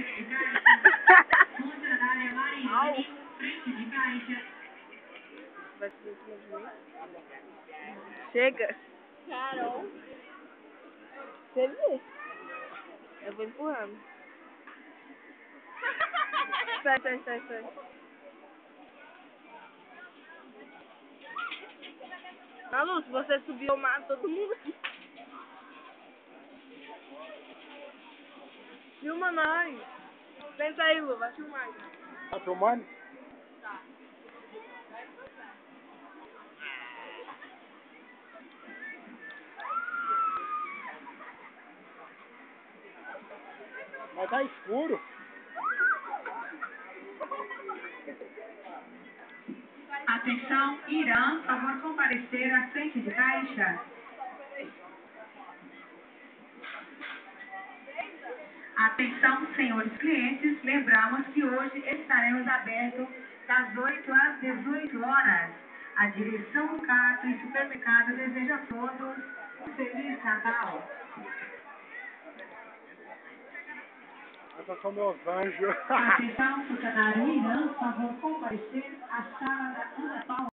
frente de caixa. Funcionária Mariane, frente de caixa. Vai subir em cima de mim? Chega! Carol. Você vê. Eu vou empurrando. Sai. Na luz, se você subir, eu mato todo mundo aqui. Filma nós. Senta aí, Lu, vai filmar. Tá filmando? Tá. Mas tá escuro. Atenção, Irã, favor comparecer à frente de caixa. Atenção, senhores clientes, lembramos que hoje estaremos abertos das 8 às 18 horas. A direção do Castro e Supermercado deseja a todos um Feliz Natal. Esses são meus anjos. Atenção, funcionário Irã, favor comparecer à sala da Ana Paula.